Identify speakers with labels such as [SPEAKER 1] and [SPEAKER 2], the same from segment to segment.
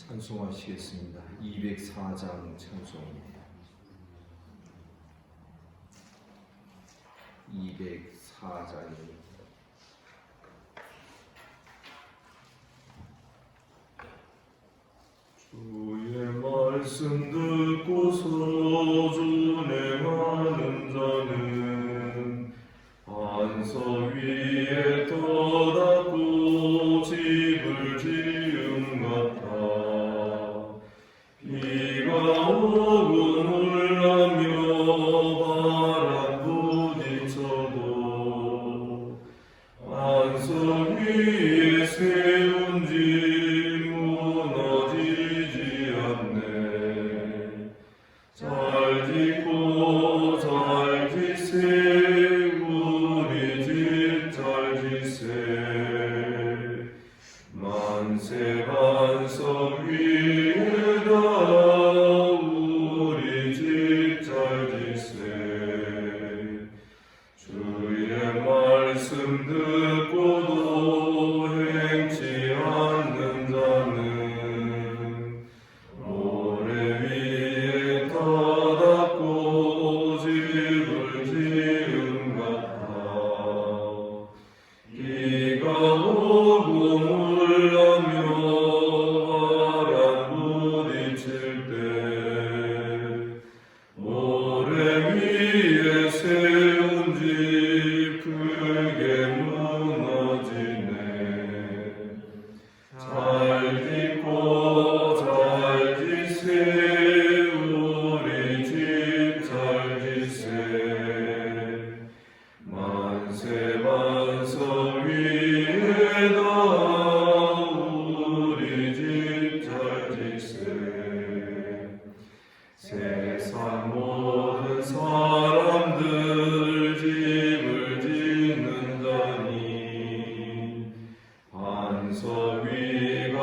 [SPEAKER 1] 찬송하시겠습니다. 204장 찬송입니다. 204장입니다. 주의 말씀 듣고서 준행하는 자는 반석 위에 떠닫고 집을 지은 같아. 비가 오고 물나며 바람 부딪혀도 반석 위에 세운 집 무너지지 않네. 잘 짓고 잘 짓세 우리 집 잘 짓세. 만세 반석 위에다 우리 집 잘 짓세. 주의 말씀 듣고도 행치 않는 자는 모래 위에 떠닫고 집을 지은 같아. 비가 오고 물나며 바람 부딪힐 때 모래 위에 세운 집 크게 무너지네. 잘 짓고 잘 짓세 우리 집 잘 짓세. 만세 반석 위에다 우리 집 잘 짓세. 세상 모든 사람들 집을 짓는 자니 반석 위가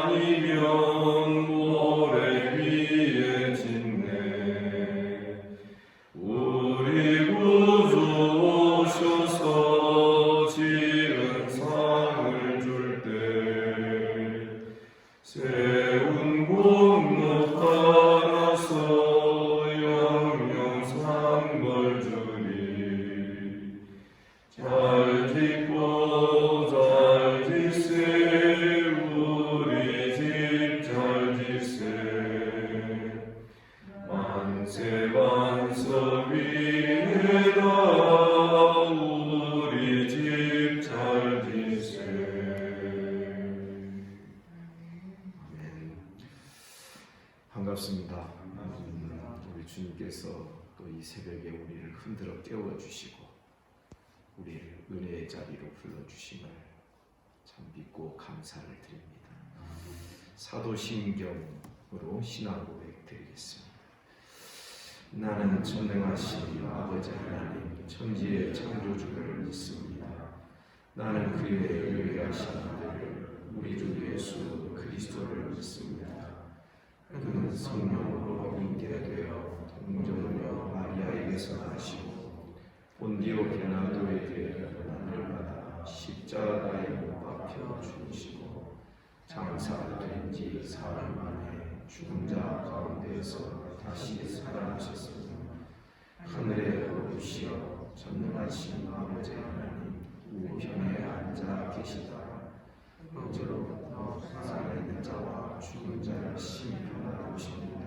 [SPEAKER 1] 아니면 모래 위에 짓네. 우리 구주 오셔서 지은 상을 줄 때 세운 공로 따라서 영영상 벌 주리. 잘 짓고 잘 짓세 우리 집 잘 짓세. 만세 반석 위에다 우리 집 잘 짓세. 반갑습니다. 우리 주님께서 또 이 새벽에 우리를 흔들어 깨워주시고 우리를 은혜의 자리로 불러주심을 참 믿고 감사를 드립니다. 사도신경으로 신앙 고백 드리겠습니다. 나는 전능하신 아버지 하나님 천지의 창조주를 믿습니다. 나는 그의 유일하신 아들 우리 주 예수 그리스도를 믿습니다. 그는 성령으로 잉태되어 동정녀 마리아에게서 나시고 본디오 빌라도에게 고난을 받아 십자가에 못 박혀 죽으시고 장사된 지 사흘 만에 죽은 자 가운데에서 다시 살아나셨으니 하늘에 오르시어 전능하신 아버지 하나님 우편에 앉아 계시다가 어제로부터 살아있는 자와 죽은 자를 심판하러 오십니다.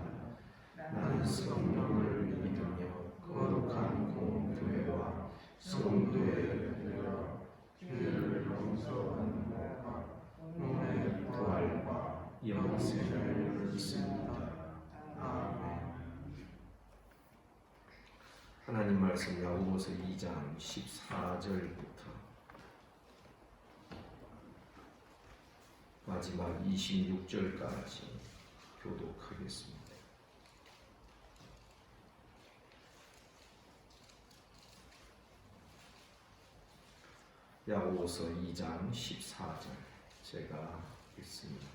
[SPEAKER 1] 나는 성령을 믿으며 거룩한 공교회와 성도의 교회와 죄를 용서하는 것과 몸의 부활과 영생을 믿습니다. 아멘. 하나님 말씀 야고보서 2장 14절부터 마지막 26절까지 교독하겠습니다. 야고보서 2장 14절 제가 읽습니다.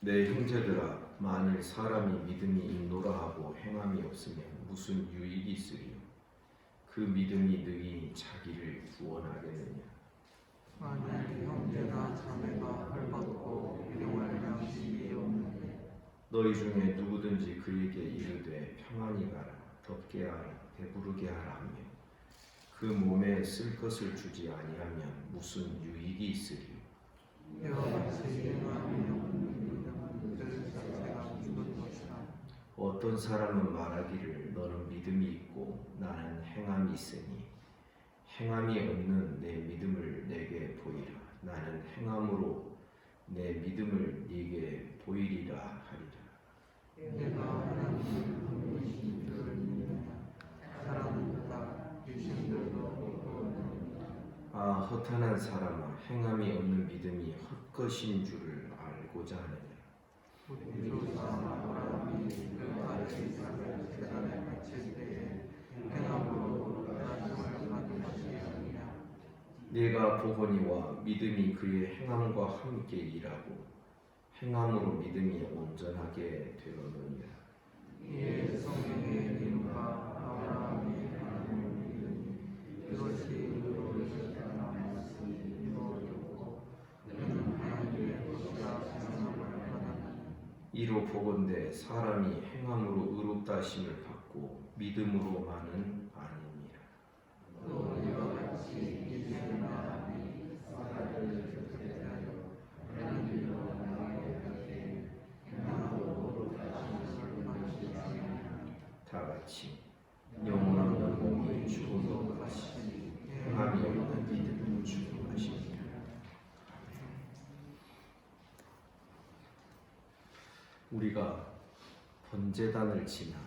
[SPEAKER 1] 내 형제들아, 만일 사람이 믿음이 있노라 하고 행함이 없으면 무슨 유익이 있으리요? 그 믿음이 능히 자기를 구원하겠느냐?
[SPEAKER 2] 만일
[SPEAKER 1] 너희 중에 누구든지 그에게 이르되 평안히 가라 덥게 하라 배부르게 하라 하며 그 몸에 쓸 것을 주지 아니하면 무슨 유익이 있으리요. 어떤 사람은 말하기를 너는 믿음이 있고 나는 행함이 있으니 행함이 없는 내 믿음을 내게 보이라. 나는 행함으로 내 믿음을 네게 보이리라 하리라.
[SPEAKER 2] 내가 하나님을 보이신 줄을 믿느냐. 사람은 다 귀신들도 믿고
[SPEAKER 1] 아 허탄한 사람아 행함이 없는 믿음이 헛것인 줄을 알고자 하느냐.
[SPEAKER 2] 우리 조상 아브라함이 그 아들 이삭을 제단에 바칠 때에 행함으로 나중을 받은 것이 아니냐.
[SPEAKER 1] 네가 보거니와 믿음이 그의 행함과 함께 일하고 행함으로 믿음이 온전하게 되었느니라.
[SPEAKER 2] 이에 성경의 이름과 아브라함의 하나님을 믿으니 이것이 의로 있었다는 말씀이 이루어졌고 그는 하나님의 것이라 생각을 하나니.
[SPEAKER 1] 이로 보건대 사람이 행함으로 의롭다 하심을 받고 믿음으로만은 아니니라.
[SPEAKER 2] 또 이와 같이 이스라엘 사람이 사사를 대하여 하나님으로 나아갈 때 행함으로 다시를 받으시리라.
[SPEAKER 1] 다 같이 영원한 몸이 죽은 것 같이 행함이 없는 믿음은 죽은 것이니라. 우리가 번제단을 지나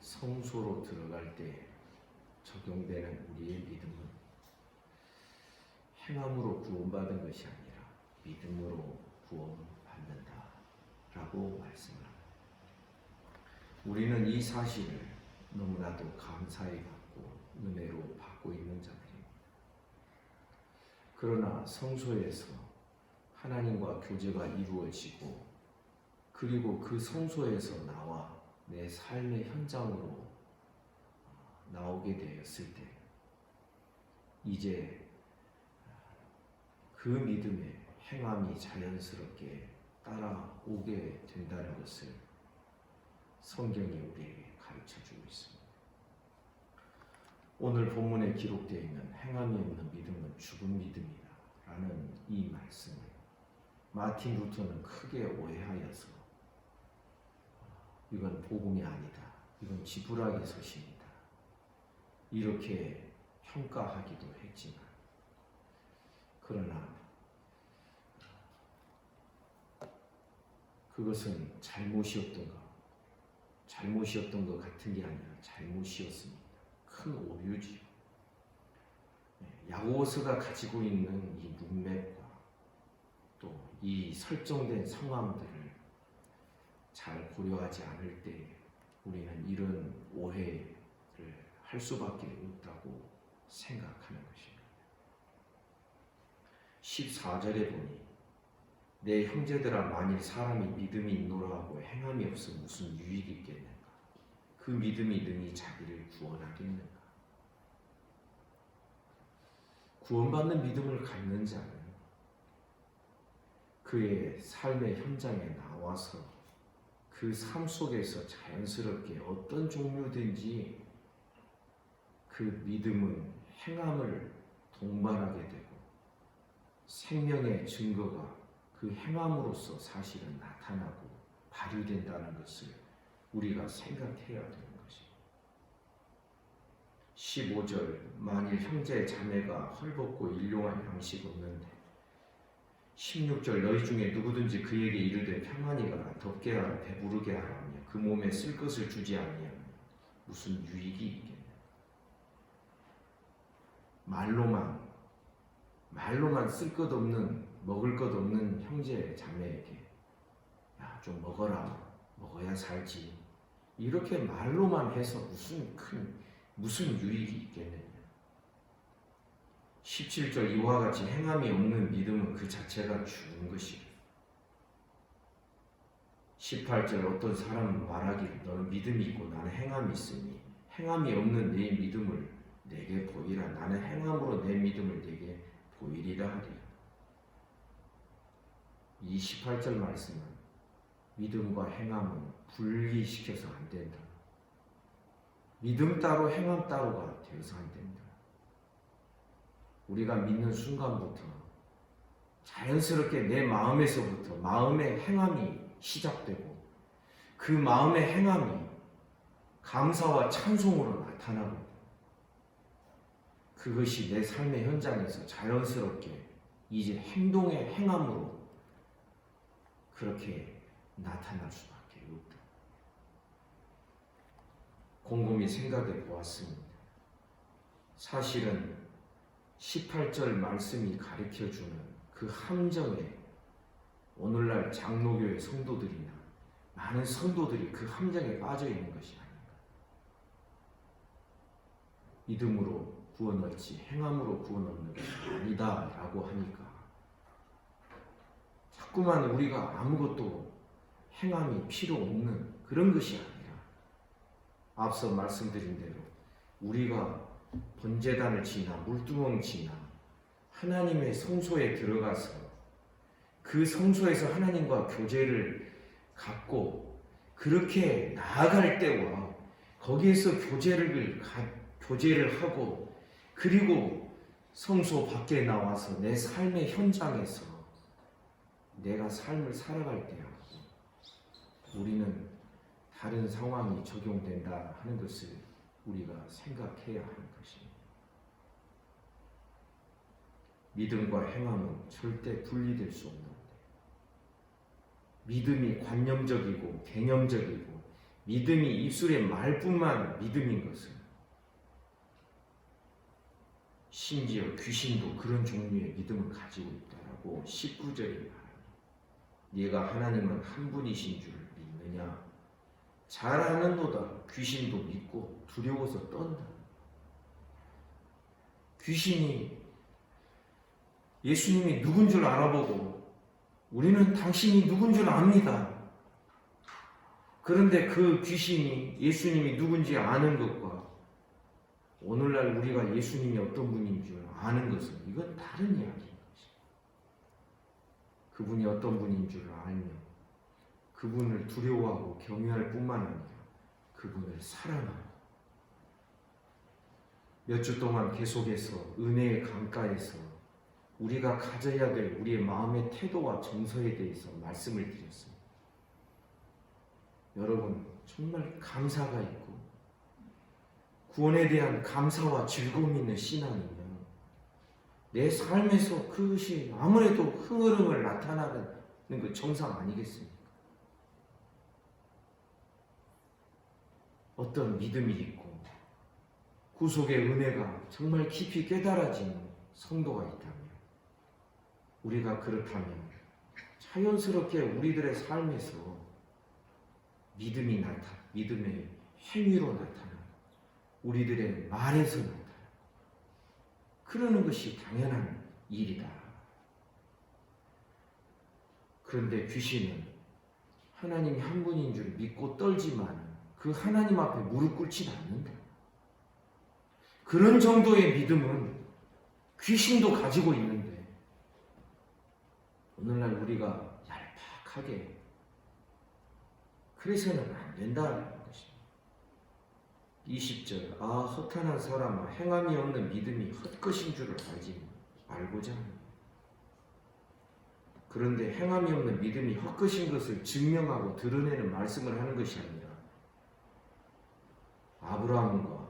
[SPEAKER 1] 성소로 들어갈 때 적용되는 우리의 믿음은 행함으로 구원받은 것이 아니라 믿음으로 구원받는다라고 말씀을 합니다. 우리는 이 사실을 너무나도 감사히 받고 은혜로 받고 있는 자들입니다. 그러나 성소에서 하나님과 교제가 이루어지고 그리고 그 성소에서 나와 내 삶의 현장으로 나오게 되었을 때 이제 그 믿음의 행함이 자연스럽게 따라오게 된다는 것을 성경이 우리에게 가르쳐주고 있습니다. 오늘 본문에 기록되어 있는 행함이 없는 믿음은 죽은 믿음이다 라는 이 말씀을 마틴 루터는 크게 오해하여서 이건 복음이 아니다, 이건 지푸라기 서신이다 이렇게 평가하기도 했지만 그러나 그것은 잘못이었던 것 같은 게 아니라 잘못이었습니다. 큰 오류지요. 야고보서가 가지고 있는 이 문맥과 또 이 설정된 상황들을 잘 고려하지 않을 때 우리는 이런 오해를 할 수밖에 없다고 생각하는 것입니다. 14절에 보니 내 형제들아 만일 사람이 믿음이 있노라 하고 행함이 없어 무슨 유익이 있겠는가? 그 믿음이 능히 자기를 구원하겠는가? 구원받는 믿음을 갖는 자는 그의 삶의 현장에 나와서 그 삶 속에서 자연스럽게 어떤 종류든지 그 믿음은 행함을 동반하게 되고 생명의 증거가 그 행함으로써 사실은 나타나고 발휘된다는 것을 우리가 생각해야 되는 것입니다. 15절 만일 형제 자매가 헐벗고 일용할 양식 없는데 16절 너희 중에 누구든지 그에게 이르되 평안히 가라 덥게 하라 배부르게 하라 하며 그 몸에 쓸 것을 주지 아니하면 무슨 유익이 있겠냐. 말로만 쓸 것 없는 먹을 것 없는 형제 자매에게 야 좀 먹어라 먹어야 살지 이렇게 말로만 해서 무슨 유익이 있겠느냐. 17절 이와 같이 행함이 없는 믿음은 그 자체가 죽은 것이라. 18절 어떤 사람은 말하기를 너는 믿음이 있고 나는 행함이 있으니 행함이 없는 내 믿음을 내게 보이라. 나는 행함으로 내 믿음을 내게 보이리라 하리라. 이 18절 말씀은 믿음과 행함은 분리시켜서 안 된다. 믿음 따로 행함 따로가 되어서 안 된다. 우리가 믿는 순간부터 자연스럽게 내 마음에서부터 마음의 행함이 시작되고 그 마음의 행함이 감사와 찬송으로 나타나고 그것이 내 삶의 현장에서 자연스럽게 이제 행동의 행함으로 그렇게 나타날 수밖에 없다. 곰곰이 생각해 보았습니다. 사실은 18절 말씀이 가르쳐주는 그 함정에 오늘날 장로교회 성도들이나 많은 성도들이 그 함정에 빠져 있는 것이 아닌가. 믿음으로 구원 얻지 행함으로 구원 얻는 것이 아니다라고 하니까 자꾸만 우리가 아무것도 행함이 필요 없는 그런 것이 아니라 앞서 말씀드린 대로 우리가 번제단을 지나 물두멍 지나 하나님의 성소에 들어가서 그 성소에서 하나님과 교제를 갖고 그렇게 나아갈 때와 거기에서 교제를 하고 그리고 성소 밖에 나와서 내 삶의 현장에서 내가 삶을 살아갈 때하고 우리는 다른 상황이 적용된다 하는 것을 우리가 생각해야 하는 것입니다. 믿음과 행함은 절대 분리될 수 없는데 믿음이 관념적이고 개념적이고 믿음이 입술의 말뿐만 믿음인 것은 심지어 귀신도 그런 종류의 믿음을 가지고 있다라고 19절에 말합니다. 네가 하나님은 한 분이신 줄 믿느냐? 잘 아는도다. 귀신도 믿고 두려워서 떤다. 귀신이 예수님이 누군 줄 알아보고 우리는 당신이 누군 줄 압니다. 그런데 그 귀신이 예수님이 누군지 아는 것과 오늘날 우리가 예수님이 어떤 분인 줄 아는 것은 이건 다른 이야기인 것입니다. 그분이 어떤 분인 줄 알며 그분을 두려워하고 경외할 뿐만 아니라 그분을 사랑하고 몇 주 동안 계속해서 은혜의 강가에서 우리가 가져야 될 우리의 마음의 태도와 정서에 대해서 말씀을 드렸습니다. 여러분 정말 감사가 있고 구원에 대한 감사와 즐거움이 있는 신앙이면 내 삶에서 그것이 아무래도 흐름을 나타나는 그 정상 아니겠습니까? 어떤 믿음이 있고 구속의 은혜가 정말 깊이 깨달아지는 성도가 있다면 우리가 그렇다면 자연스럽게 우리들의 삶에서 믿음의 행위로 나타나 우리들의 말에서 나타나 그러는 것이 당연한 일이다. 그런데 귀신은 하나님이 한 분인 줄 믿고 떨지만 그 하나님 앞에 무릎 꿇지는 않는다. 그런 정도의 믿음은 귀신도 가지고 있는데 오늘날 우리가 얄팍하게 그래서는 안 된다는 것입니다. 20절 허탄한 사람아 행함이 없는 믿음이 헛것인 줄을 알고자 합니다. 그런데 행함이 없는 믿음이 헛것인 것을 증명하고 드러내는 말씀을 하는 것이 아니라 아브라함과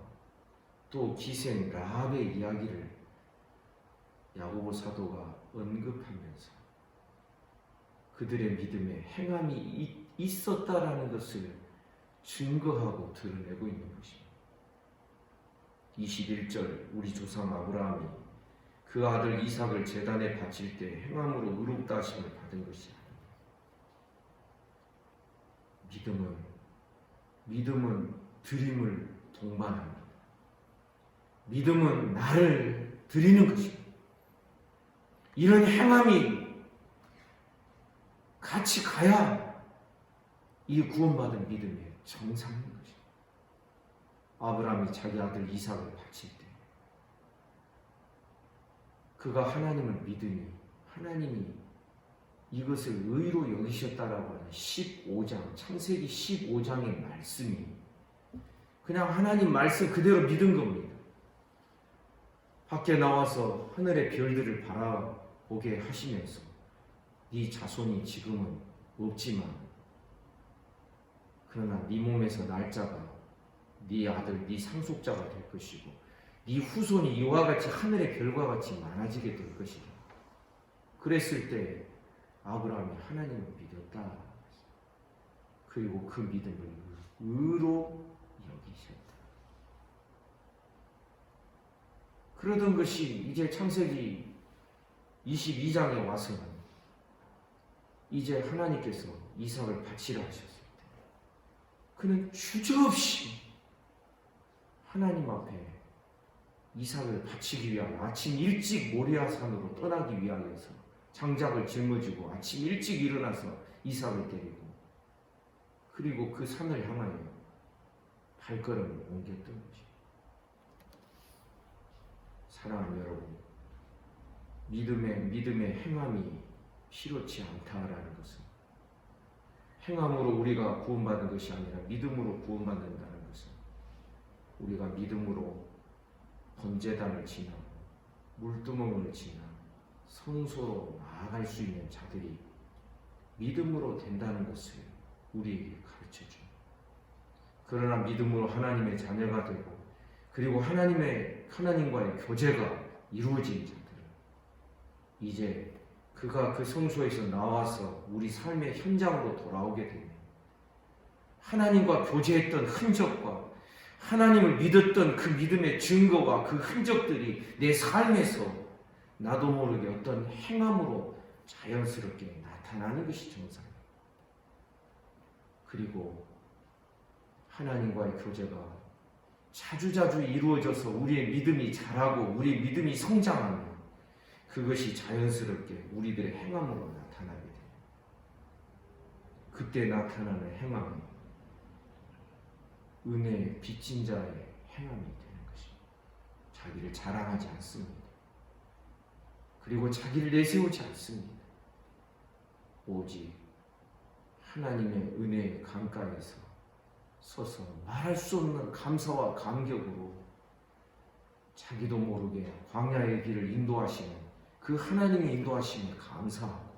[SPEAKER 1] 또 기생 라합의 이야기를 야고보 사도가 언급하면서 그들의 믿음에 행함이 있었다라는 것을 증거하고 드러내고 있는 것입니다. 21절 우리 조상 아브라함이 그 아들 이삭을 제단에 바칠 때 행함으로 의롭다 하심을 받은 것이 아닙니다. 믿음은 드림을 동반합니다. 믿음은 나를 드리는 것입니다. 이런 행함이 같이 가야 이 구원받은 믿음의 정상인 것입니다. 아브라함이 자기 아들 이삭을 바칠 때 그가 하나님을 믿으니 하나님이 이것을 의로 여기셨다라고 하는 15장, 창세기 15장의 말씀이 그냥 하나님 말씀 그대로 믿은 겁니다. 밖에 나와서 하늘의 별들을 바라보게 하시면서 네 자손이 지금은 없지만 그러나 네 몸에서 날짜가 네 아들, 네 상속자가 될 것이고 네 후손이 이와 같이 하늘의 별과 같이 많아지게 될 것이다. 그랬을 때 아브라함이 하나님을 믿었다. 그리고 그 믿음을 의로 여기셨다. 그러던 것이 이제 창세기 22장에 와서는 이제 하나님께서 이삭을 바치라 하셨을 때 그는 주저없이 하나님 앞에 이삭을 바치기 위하여 아침 일찍 모리아산으로 떠나기 위하여서 장작을 짊어지고 아침 일찍 일어나서 이삭을 데리고 그리고 그 산을 향하여 발걸음을 옮겼던 것입니다. 사랑하는 여러분, 믿음의 행함이 필요치 않다라는 것은 행함으로 우리가 구원받은 것이 아니라 믿음으로 구원받는다는 것은 우리가 믿음으로 번제단을 지나 물두멍을 지나 성소로 나아갈 수 있는 자들이 믿음으로 된다는 것을 우리에게 가르쳐줍니다. 그러나 믿음으로 하나님의 자녀가 되고 그리고 하나님과의 교제가 이루어진 자들은 이제 그가 그 성소에서 나와서 우리 삶의 현장으로 돌아오게 되면 하나님과 교제했던 흔적과 하나님을 믿었던 그 믿음의 증거와 그 흔적들이 내 삶에서 나도 모르게 어떤 행함으로 자연스럽게 나타나는 것이 정상입니다. 그리고 하나님과의 교제가 자주자주 이루어져서 우리의 믿음이 자라고 우리의 믿음이 성장하면 그것이 자연스럽게 우리들의 행함으로 나타나게 됩니다. 그때 나타나는 행함은 은혜의 빚진 자의 행함이 되는 것입니다. 자기를 자랑하지 않습니다. 그리고 자기를 내세우지 않습니다. 오직 하나님의 은혜의 강가에서 서서 말할 수 없는 감사와 감격으로 자기도 모르게 광야의 길을 인도하시는 그 하나님의 인도하심에 감사하고,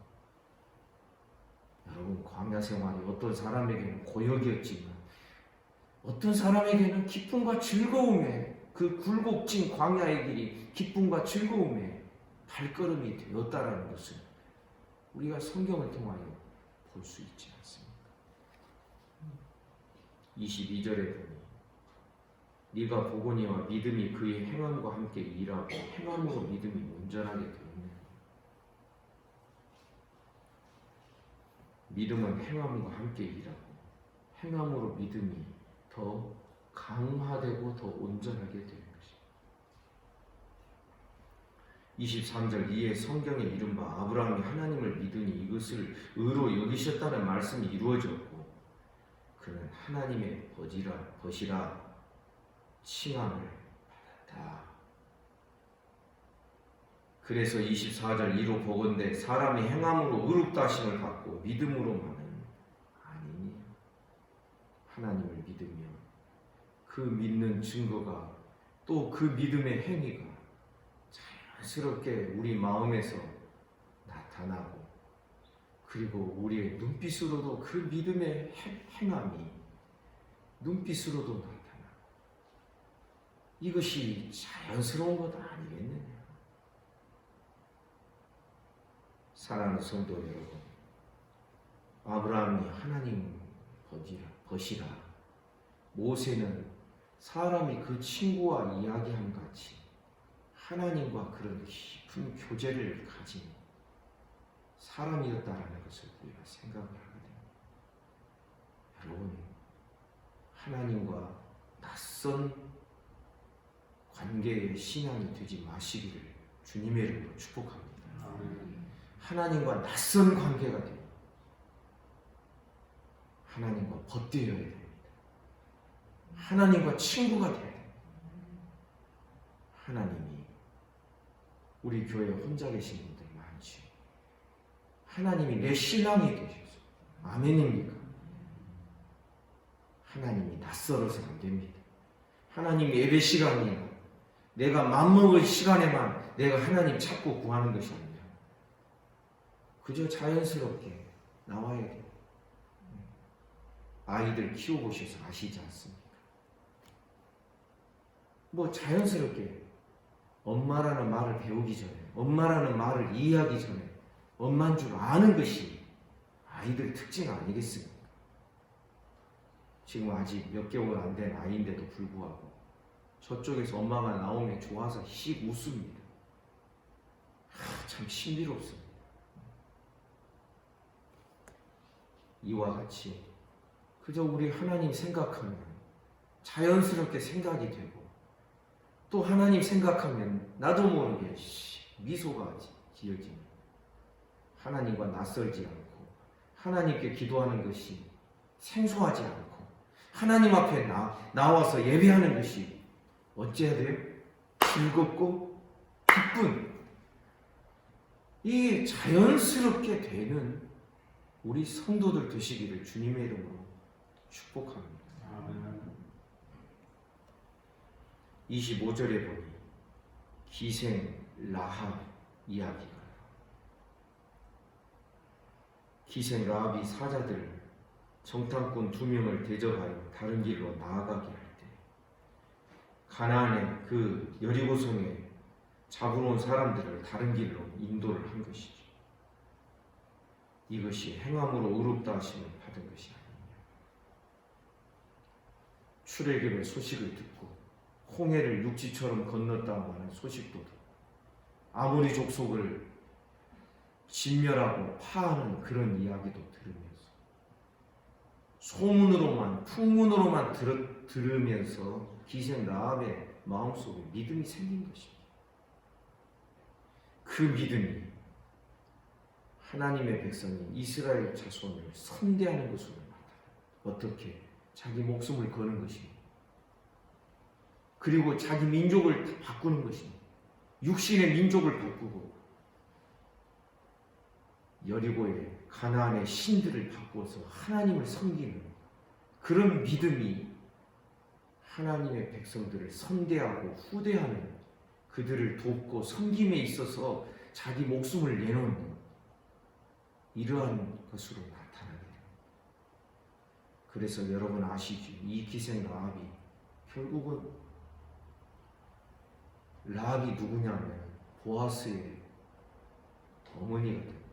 [SPEAKER 1] 여러분, 광야 생활이 어떤 사람에게는 고역이었지만 어떤 사람에게는 기쁨과 즐거움에, 그 굴곡진 광야의 길이 기쁨과 즐거움에 발걸음이 되었다라는 것을 우리가 성경을 통하여 볼 수 있지 않습니까? 22절에 보니 네가 보거니와 믿음이 그의 행함과 함께 일하고 행함으로 믿음이 온전하게 되었네. 믿음은 행함과 함께 일하고 행함으로 믿음이 더 강화되고 더 온전하게 되는 것입니다. 23절 이에 성경에 이른바 아브라함이 하나님을 믿으니 이것을 의로 여기셨다는 말씀이 이루어졌고 그는 하나님의 벗이라 칭함을 받았다. 그래서 24절 이로 보건대 사람이 행함으로 의롭다 하심을 받고 믿음으로만은 아니니. 하나님을 믿으며 그 믿는 증거가 또 그 믿음의 행위가 자연스럽게 우리 마음에서 나타나고 그리고 우리의 눈빛으로도 그 믿음의 행함이 눈빛으로도 나타나고 이것이 자연스러운 것 아니겠느냐. 사랑하는 성도 여러분, 아브라함이 하나님 벗이라 모세는 사람이 그 친구와 이야기한 같이 하나님과 그런 깊은 교제를 가진 사람이었다라는 것을 우리가 생각을 하게 됩니다. 여러분, 하나님과 낯선 관계의 신앙이 되지 마시기를 주님의 이름으로 축복합니다. 하나님과 낯선 관계가 됩니다. 하나님과 벗되어야 됩니다. 하나님과 친구가 돼야 됩니다. 하나님이 우리 교회에 혼자 계신 분들 많지. 하나님이 내 신랑이 되셔서. 아멘입니까? 하나님이 낯설어서 안 됩니다. 하나님 예배 시간이 내가 맘먹을 시간에만 내가 하나님 찾고 구하는 것이 아니라 그저 자연스럽게 나와야 돼요. 아이들 키워보셔서 아시지 않습니까? 뭐 자연스럽게 엄마라는 말을 배우기 전에, 엄마라는 말을 이해하기 전에 엄마인 줄 아는 것이 아이들 특징 아니겠습니까? 지금 아직 몇 개월 안 된 아이인데도 불구하고 저쪽에서 엄마가 나오면 좋아서 씩 웃습니다. 참 신비롭습니다. 이와 같이 그저 우리 하나님 생각하면 자연스럽게 생각이 되고 또 하나님 생각하면 나도 모르게 미소가 지어집니다. 하나님과 낯설지 않고 하나님께 기도하는 것이 생소하지 않고 하나님 앞에 나와서 예배하는 것이 어째야 돼요? 즐겁고 기쁜 이게 자연스럽게 되는 우리 성도들 되시기를 주님의 이름으로 축복합니다. 25절에 보니 기생 라합 이야기가 기생 라합이 사자들 정탐꾼 2명을 대접하여 다른 길로 나아가게 할 때 가나안의 그 여리고성에 잡으러 온 사람들을 다른 길로 인도를 한 것이죠. 이것이 행함으로 의롭다 하심을 받은 것이 아니냐. 출애굽의 소식을 듣고 홍해를 육지처럼 건넜다고 하는 소식도 듣고 아모리 족속을 진멸하고 파하는 그런 이야기도 들으면서 소문으로만 풍문으로만 들으면서 기생 라합의 마음속에 믿음이 생긴 것입니다. 그 믿음이 하나님의 백성인 이스라엘 자손을 선대하는 것으로 나타나요. 어떻게? 자기 목숨을 거는 것입니다. 그리고 자기 민족을 바꾸는 것입니다. 육신의 민족을 바꾸고 여리고의 가나안의 신들을 바꿔서 하나님을 섬기는 그런 믿음이 하나님의 백성들을 선대하고 후대하는 그들을 돕고 섬김에 있어서 자기 목숨을 내놓는 이러한 것으로 나타나게 됩니다. 그래서 여러분 아시죠? 이 기생 라합이 결국은 라합이 누구냐면 보아스의 어머니가 됩니다.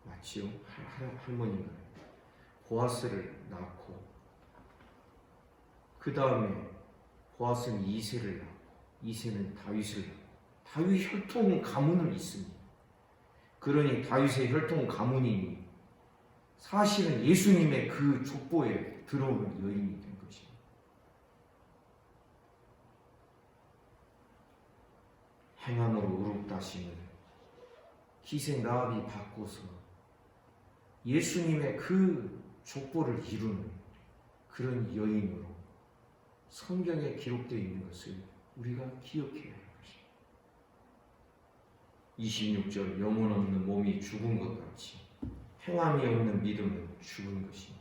[SPEAKER 1] 맞지요? 할머니가 보아스를 낳고 그 다음에 보아스는 이새를 낳고 이새는 다윗을 낳고 다윗 혈통 가문을 잇습니다. 그러니 다윗의 혈통 가문이니 사실은 예수님의 그 족보에 들어오는 여인이 된 것입니다. 행함으로 의롭다 하심을 기생 라합이 바꿔서 예수님의 그 족보를 이루는 그런 여인으로 성경에 기록되어 있는 것을 우리가 기억해야 할 것입니다. 26절 영혼 없는 몸이 죽은 것 같이 행함이 없는 믿음은 죽은 것입니다.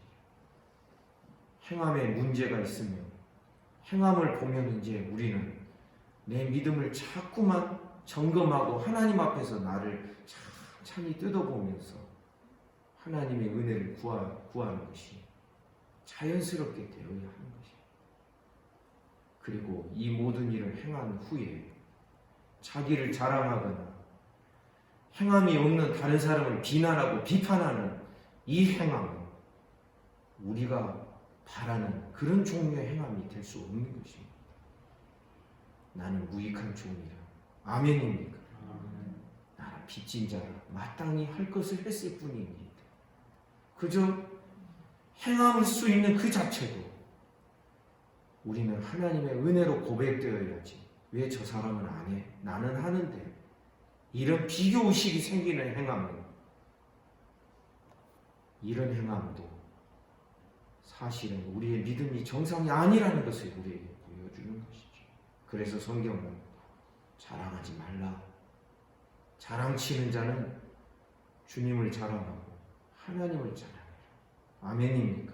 [SPEAKER 1] 행함에 문제가 있으면 행함을 보면 이제 우리는 내 믿음을 자꾸만 점검하고 하나님 앞에서 나를 찬찬히 뜯어보면서 하나님의 은혜를 구하는 것이 자연스럽게 되어야 하는 것입니다. 그리고 이 모든 일을 행한 후에 자기를 자랑하거나 행함이 없는 다른 사람을 비난하고 비판하는 이 행함은 우리가 바라는 그런 종류의 행함이 될 수 없는 것입니다. 나는 무익한 종이라. 아멘입니까? 나는 빚진 자라. 마땅히 할 것을 했을 뿐입니다. 그저 행할 수 있는 그 자체도 우리는 하나님의 은혜로 고백되어야지. 왜 저 사람은 안 해? 나는 하는데. 이런 비교의식이 생기는 행함은 이런 행함도 사실은 우리의 믿음이 정상이 아니라는 것을 우리에게 보여주는 것이죠. 그래서 성경은 자랑하지 말라. 자랑치는 자는 주님을 자랑하고 하나님을 자랑해라. 아멘입니까?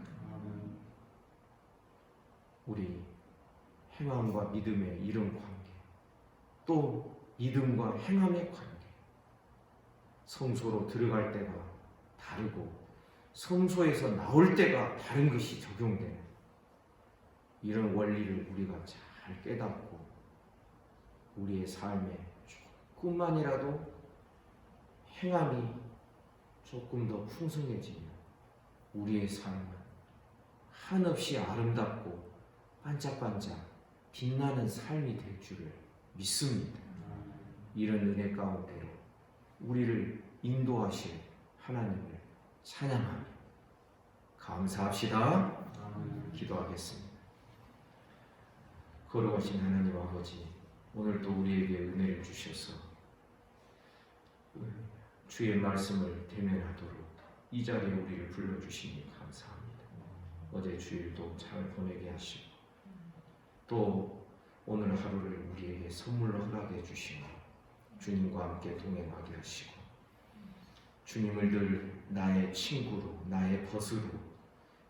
[SPEAKER 1] 우리 행함과 믿음의 이런 관계, 또 믿음과 행함의 관계, 성소로 들어갈 때가 다르고 성소에서 나올 때가 다른 것이 적용되는 이런 원리를 우리가 잘 깨닫고 우리의 삶에 조금만이라도 행함이 조금 더 풍성해지면 우리의 삶은 한없이 아름답고 반짝반짝 빛나는 삶이 될 줄을 믿습니다. 이런 은혜 가운데로 우리를 인도하실 하나님을 찬양하며 감사합시다. 기도하겠습니다. 거룩하신 하나님 아버지, 오늘도 우리에게 은혜를 주셔서 주의 말씀을 대면하도록 이 자리에 우리를 불러주시니 감사합니다. 어제 주일도 잘 보내게 하시고 또 오늘 하루를 우리에게 선물로 허락해 주시며 주님과 함께 동행하게 하시고 주님을 늘 나의 친구로, 나의 벗으로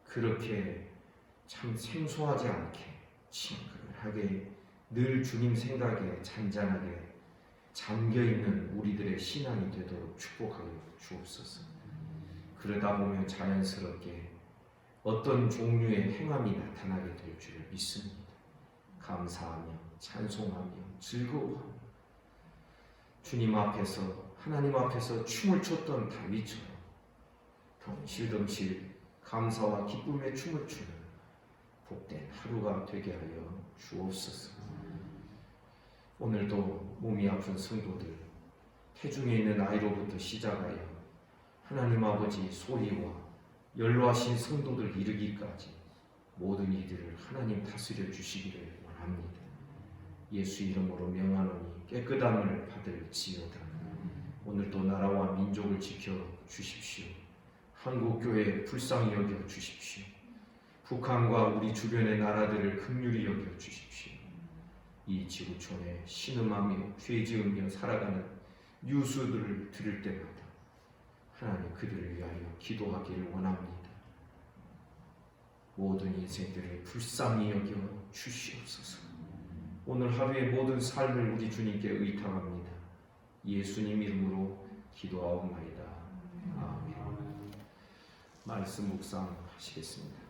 [SPEAKER 1] 그렇게 참 생소하지 않게 친근하게 늘 주님 생각에 잔잔하게 잠겨있는 우리들의 신앙이 되도록 축복하여 주옵소서. 그러다 보면 자연스럽게 어떤 종류의 행함이 나타나게 될 줄을 믿습니다. 감사하며 찬송하며 즐거워하며 주님 앞에서 하나님 앞에서 춤을 췄던 다윗처럼 덩실덩실 감사와 기쁨의 춤을 추는 복된 하루가 되게 하여 주옵소서. 오늘도 몸이 아픈 성도들, 태중에 있는 아이로부터 시작하여 하나님 아버지 소리와 연로하신 성도들 이르기까지 모든 이들을 하나님 다스려 주시기를 원합니다. 예수 이름으로 명하노니 깨끗함을 받을지어다. 오늘도 나라와 민족을 지켜 주십시오. 한국교회 불쌍히 여겨 주십시오. 북한과 우리 주변의 나라들을 긍휼히 여겨 주십시오. 이 지구촌에 신음하며 죄 지으며 살아가는 뉴스들을 들을 때마다 하나님 그들을 위하여 기도하기를 원합니다. 모든 인생들을 불쌍히 여겨 주시옵소서. 오늘 하루의 모든 삶을 우리 주님께 의탁합니다. 예수님 이름으로 기도하옵나이다. 아멘. 말씀 묵상하시겠습니다.